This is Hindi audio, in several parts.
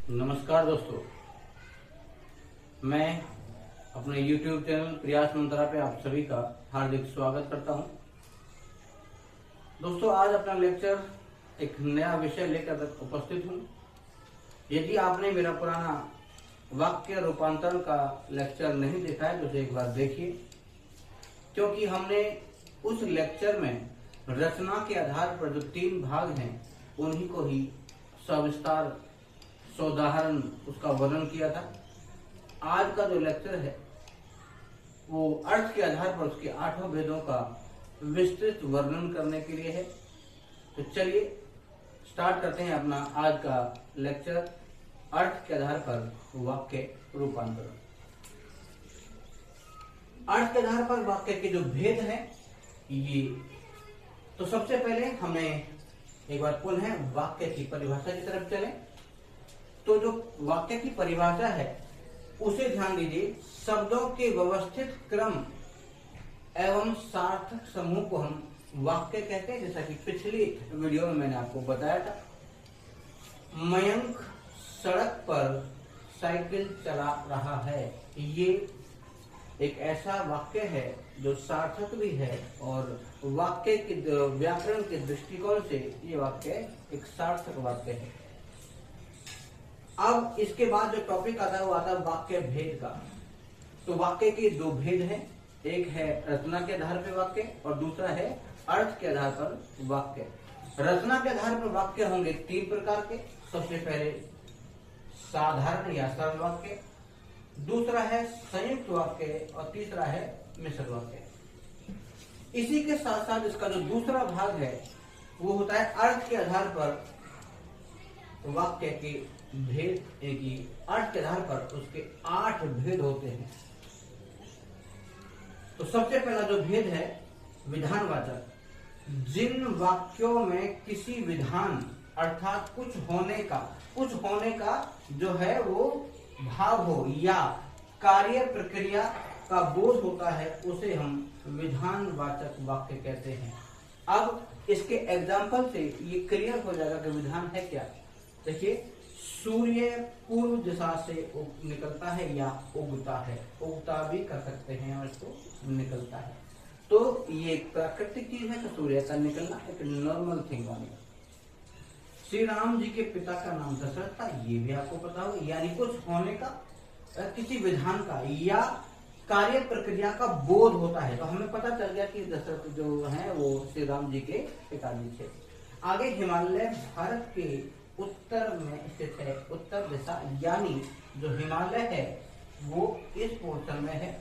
नमस्कार दोस्तों, मैं अपने YouTube चैनल प्रयास मंत्रा पे आप सभी का हार्दिक स्वागत करता हूं। दोस्तों, आज अपना लेक्चर एक नया विषय लेकर उपस्थित हूं। यदि आपने मेरा पुराना वाक्य रूपांतरण का लेक्चर नहीं देखा है तो उसे एक बार देखिए, क्योंकि हमने उस लेक्चर में रचना के आधार पर जो 3 भाग हैं उन्हीं को ही सविस्तार उदाहरण उसका वर्णन किया था। आज का जो लेक्चर है वो अर्थ के आधार पर उसके 8 भेदों का विस्तृत वर्णन करने के लिए है। तो चलिए स्टार्ट करते हैं अपना आज का लेक्चर, अर्थ के आधार पर वाक्य रूपांतरण। अर्थ के आधार पर वाक्य के जो भेद हैं ये, तो सबसे पहले हमें एक बार पुनः वाक्य की परिभाषा की तरफ चलें। तो जो वाक्य की परिभाषा है उसे ध्यान दीजिए। शब्दों के व्यवस्थित क्रम एवं सार्थक समूह को हम वाक्य कहते हैं, जैसा कि पिछली वीडियो में मैंने आपको बताया था। मयंक सड़क पर साइकिल चला रहा है, ये एक ऐसा वाक्य है जो सार्थक भी है और वाक्य के व्याकरण के दृष्टिकोण से ये वाक्य एक सार्थक वाक्य है। अब इसके बाद जो टॉपिक आता है वो आता है वाक्य भेद का। तो वाक्य के 2 भेद हैं, एक है रचना के आधार पर वाक्य और दूसरा है अर्थ के आधार पर वाक्य। रचना के आधार पर वाक्य होंगे 3 प्रकार के। सबसे पहले साधारण या सरल वाक्य, दूसरा है संयुक्त वाक्य और तीसरा है मिश्र वाक्य। इसी के साथ साथ इसका जो दूसरा भाग है वो होता है अर्थ के आधार पर वाक्य के भेद। अर्थ के आधार पर उसके 8 भेद होते हैं। तो सबसे पहला जो भेद है विधानवाचक। जिन वाक्यों में किसी विधान अर्थात कुछ होने का जो है वो भाव हो या कार्य प्रक्रिया का बोध होता है उसे हम विधानवाचक वाक्य कहते हैं। अब इसके एग्जाम्पल से ये क्लियर हो जाएगा कि विधान है क्या। देखिए, सूर्य पूर्व दिशा से निकलता है या उगता है, उगता भी कर सकते हैं और इसको निकलता है। तो ये एक प्राकृतिक चीज है, तो सूर्य का निकलना एक नॉर्मल थिंग बनेगा। श्री राम जी के पिता का नाम दशरथ था, ये भी आपको पता होगा। यानी कुछ होने का, किसी विधान का या कार्य प्रक्रिया का बोध होता है, तो हमें पता चल गया कि दशरथ जो है वो श्री राम जी के पिताजी थे। आगे हिमालय भारत के उत्तर में स्थित है, उत्तर दिशा, यानी जो हिमालय है वो इस पोर्शन में है।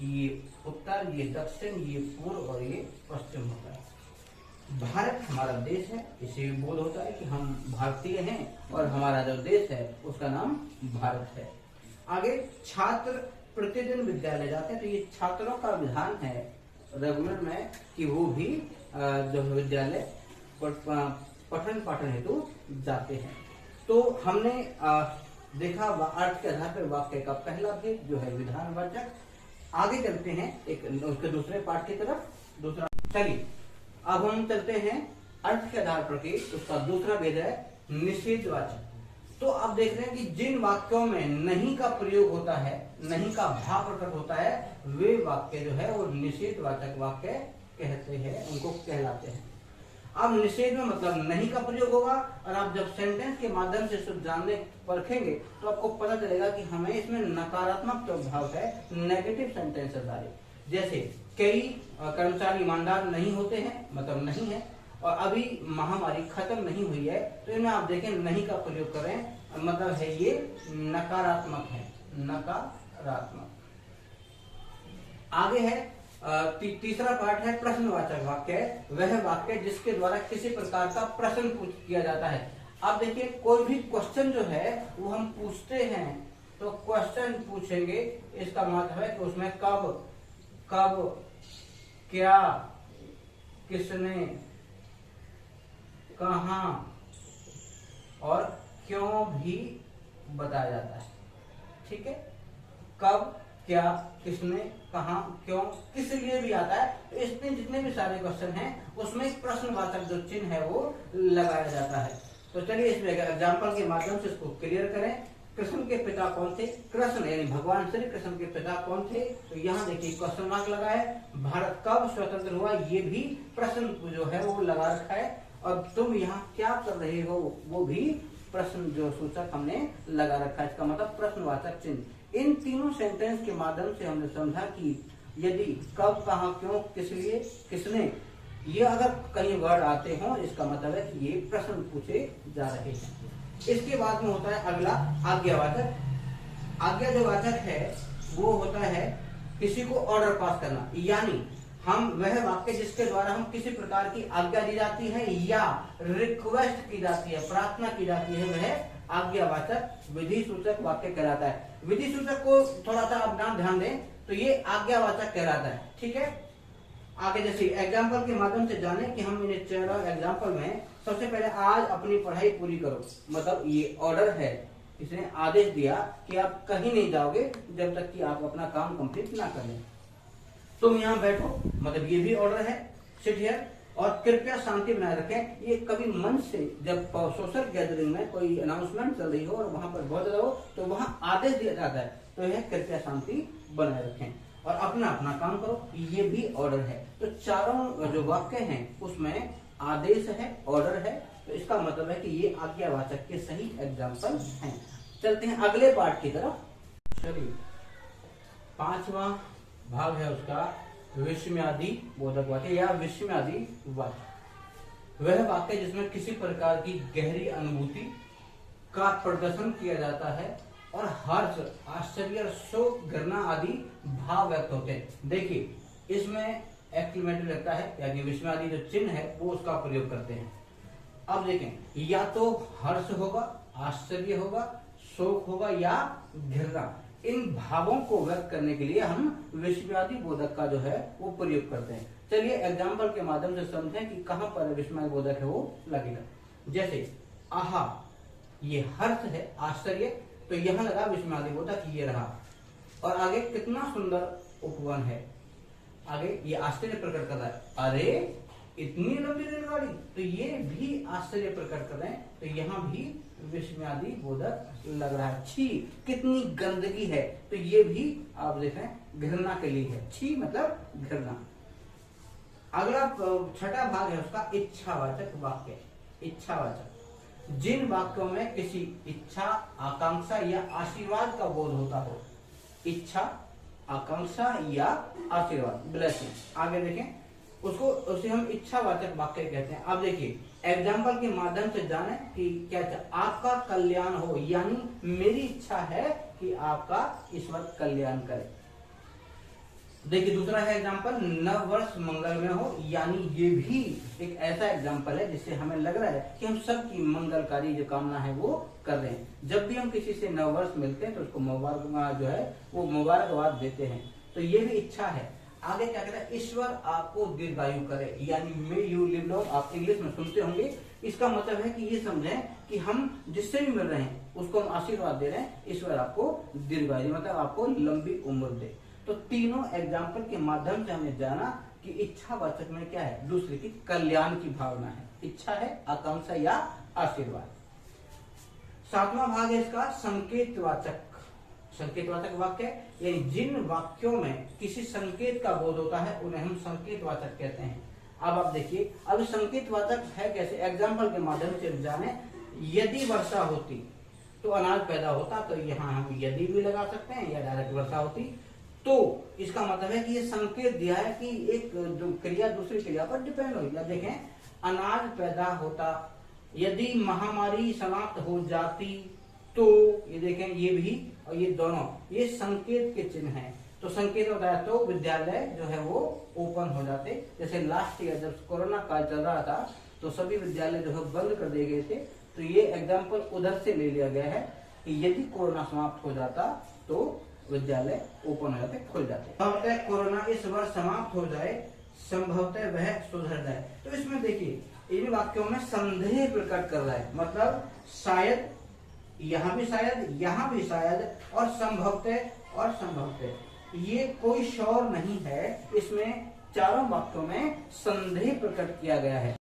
ये उत्तर, ये दक्षिण, ये पूर्व और ये पश्चिम होता है। भारत हमारा देश है, इसे भी बोध होता है कि हम भारतीय हैं और हमारा जो देश है उसका नाम भारत है। आगे छात्र प्रतिदिन विद्यालय जाते हैं, तो ये छात्रों का विधान है रेगुलर में कि वो भी जो विद्यालय पठन पाठन हेतु जाते हैं। तो हमने देखा अर्थ के आधार पर वाक्य का पहला भेद जो है विधानवाचक। आगे चलते हैं एक उसके दूसरे पार्ट की तरफ। चलिए अब हम चलते हैं अर्थ के आधार पर कि उसका दूसरा भेद है निषेधवाचक। तो आप देख रहे हैं कि जिन वाक्यों में नहीं का प्रयोग होता है, नहीं का भाव प्रकट होता है, वे वाक्य जो है वो निषेधवाचक वाक्य कहते हैं, उनको कहलाते हैं। अब निषेध में मतलब नहीं का प्रयोग होगा और आप जब सेंटेंस के माध्यम से सब जानने परखेंगे तो आपको पता चलेगा कि हमें इसमें नकारात्मक जो भाव है, नेगेटिव सेंटेंसेस आ रहे। जैसे कई कर्मचारी ईमानदार नहीं होते हैं, मतलब नहीं है, और अभी महामारी खत्म नहीं हुई है, तो इनमें आप देखें नहीं का प्रयोग करें, मतलब है ये नकारात्मक है, नकारात्मक। आगे है तीसरा पार्ट है प्रश्नवाचक वाक्य। वह वाक्य जिसके द्वारा किसी प्रकार का प्रश्न किया जाता है। अब देखिए, कोई भी क्वेश्चन जो है वो हम पूछते हैं, तो क्वेश्चन पूछेंगे, इसका मतलब है कि उसमें कब, क्या, किसने, कहां और क्यों भी बताया जाता है। ठीक है, कब, क्या, किसने, कहां, क्यों, किस लिए भी आता है। तो इसमें जितने भी सारे क्वेश्चन हैं उसमें प्रश्नवाचक जो चिन्ह है वो लगाया जाता है। तो चलिए इसमें एग्जाम्पल के माध्यम से इसको क्लियर करें। कृष्ण के पिता कौन थे? कृष्ण यानी भगवान श्री कृष्ण के पिता कौन थे? तो यहाँ देखिए क्वेश्चन मार्क लगा है। भारत कब स्वतंत्र हुआ, ये भी प्रश्न जो है वो लगा रखा है। और तुम यहाँ क्या कर रहे हो, वो भी प्रश्न जो सूचक हमने लगा रखा है। इसका मतलब प्रश्नवाचक चिन्ह। इन तीनों सेंटेंस के माध्यम से हमने समझा कि यदि, कब, कहाँ, क्यों, किस लिए, किसने, ये अगर कहीं वर्ड आते हो इसका मतलब है कि ये प्रश्न पूछे जा रहे हैं। इसके बाद में होता है अगला आज्ञावाचक। आज्ञा जो वाचक है वो होता है किसी को ऑर्डर पास करना, यानी हम वह वाक्य जिसके द्वारा हम किसी प्रकार की आज्ञा दी जाती है या रिक्वेस्ट की जाती है, प्रार्थना की जाती है, वह आज्ञावाचक विधि सूचक वाक्य कहलाता है। विधि सूचक को थोड़ा सा आप ध्यान दें तो ये आज्ञावाचक कहलाता है। ठीक है, आगे जैसे एग्जाम्पल के माध्यम से जाने कि हम इन चारों एग्जाम्पल में सबसे पहले आज अपनी पढ़ाई पूरी करो, मतलब ये ऑर्डर है, इसने आदेश दिया कि आप कहीं नहीं जाओगे जब तक कि आप अपना काम कंप्लीट ना कर लें। तुम यहाँ बैठो, मतलब ये भी ऑर्डर है, सिट हियर, और कृपया शांति बनाए रखें। ये कभी मंच से जब सोशल गैदरिंग में कोई अनाउंसमेंट चल रही हो और वहां पर बहुत ज्यादा हो तो वहां आदेश दिया जाता है, तो यह कृपया शांति बनाए रखें और अपना अपना काम करो, ये भी ऑर्डर है। तो चारों जो वाक्य हैं उसमें आदेश है, ऑर्डर है, तो इसका मतलब है कि ये आज्ञावाचक के सही एग्जाम्पल हैं। चलते हैं अगले पार्ट की तरफ। चलिए, पांचवा भाग है उसका विस्मयादि बोधक वाक्य या विस्मयादि वाक्य। वह वाक्य जिसमें किसी प्रकार की गहरी अनुभूति का प्रदर्शन किया जाता है और हर्ष, आश्चर्य, शोक, घृणा आदि भाव व्यक्त होते हैं। देखिए इसमें एक्सक्लेमेटरी लगता है, यानी विस्मयादि जो चिन्ह है वो उसका प्रयोग करते हैं। अब देखें, या तो हर्ष होगा, आश्चर्य होगा, शोक होगा या घृणा, इन भावों को व्यक्त करने के लिए हम विस्मयादि बोधक का जो है वो प्रयोग करते हैं। चलिए एग्जाम्पल के माध्यम से समझें कि कहां पर विस्मयादि बोधक है वो लगेगा। जैसे आहा, ये हर्ष है, आश्चर्य, तो यहां लगा विस्मयादि बोधक, ये रहा। और आगे कितना सुंदर उपवन है, आगे ये आश्चर्य प्रकट कर रहा है, अरे इतनी लंबी रेलगाड़ी, तो ये भी आश्चर्य प्रकट कर रहे हैं, तो यहाँ भी विस्मयादि बोधक लग रहा है। छी, कितनी गंदगी है, तो ये भी आप देखें घृणा के लिए है, छी मतलब घृणा। अगला छठा भाग है उसका इच्छावाचक वाक्य। इच्छावाचक, जिन वाक्यों में किसी इच्छा, आकांक्षा या आशीर्वाद का बोध होता हो। इच्छा, आकांक्षा या आशीर्वाद, ब्लेसिंग। आगे देखें उसको, उसे हम इच्छावाचक वाक्य कहते हैं। अब देखिए एग्जाम्पल के माध्यम से जाने कि क्या आपका कल्याण हो, यानी मेरी इच्छा है कि आपका ईश्वर कल्याण करे। देखिए दूसरा है एग्जाम्पल, नव वर्ष मंगलमय हो, यानी ये भी एक ऐसा एग्जाम्पल है जिससे हमें लग रहा है कि हम सबकी मंगलकारी जो कामना है वो कर रहे हैं। जब भी हम किसी से नव वर्ष मिलते हैं तो उसको मुबारक जो है वो मुबारकबाद देते हैं, तो ये भी इच्छा है। आगे क्या कहता है, ईश्वर आपको दीर्घायु करे, यानी मे यू लिव लॉन्ग, आप इंग्लिश में सुनते होंगे। इसका मतलब है कि ये समझें कि हम जिससे भी मिल रहे हैं उसको हम आशीर्वाद दे रहे हैं, ईश्वर आपको दीर्घायु मतलब आपको लंबी उम्र दे। तो तीनों एग्जाम्पल के माध्यम से हमने जाना कि इच्छावाचक में क्या है, दूसरे की कल्याण की भावना है, इच्छा है, आकांक्षा या आशीर्वाद। सातवां भाग है इसका संकेतवाचक। संकेतवाचक वाक्य यानी जिन वाक्यों में किसी संकेत का बोध होता है उन्हें हम संकेतवाचक कहते हैं। अब आप देखिए, अब संकेतवाचक है कैसे, एग्जाम्पल के माध्यम से जाने। यदि वर्षा होती तो अनाज पैदा होता, तो यहाँ हम यदि भी लगा सकते हैं या डायरेक्ट वर्षा होती, तो इसका मतलब है कि ये संकेत दिया है कि एक जो क्रिया दूसरी क्रिया पर डिपेंड होगी। अब देखें, अनाज पैदा होता, यदि महामारी समाप्त हो जाती, तो ये देखें ये भी और ये दोनों ये संकेत के चिन्ह हैं। तो संकेत होता है तो विद्यालय जो है वो ओपन हो जाते। जैसे लास्ट ईयर जब कोरोना काल चल रहा था तो सभी विद्यालय जो है बंद कर दिए गए थे, तो ये एग्जाम्पल उधर से ले लिया गया है कि यदि कोरोना समाप्त हो जाता तो विद्यालय ओपन हो जाते, खुल जाते। संभवतः कोरोना इस वर्ष समाप्त हो जाए, संभवतः वह सुधर जाए। तो इसमें देखिए इन वाक्यों में संदेह प्रकट कर रहा है, मतलब शायद, यहाँ भी शायद, यहाँ भी शायद, और संभवतः ये कोई शोर नहीं है, इसमें चारों वाक्यों में संदेह प्रकट किया गया है।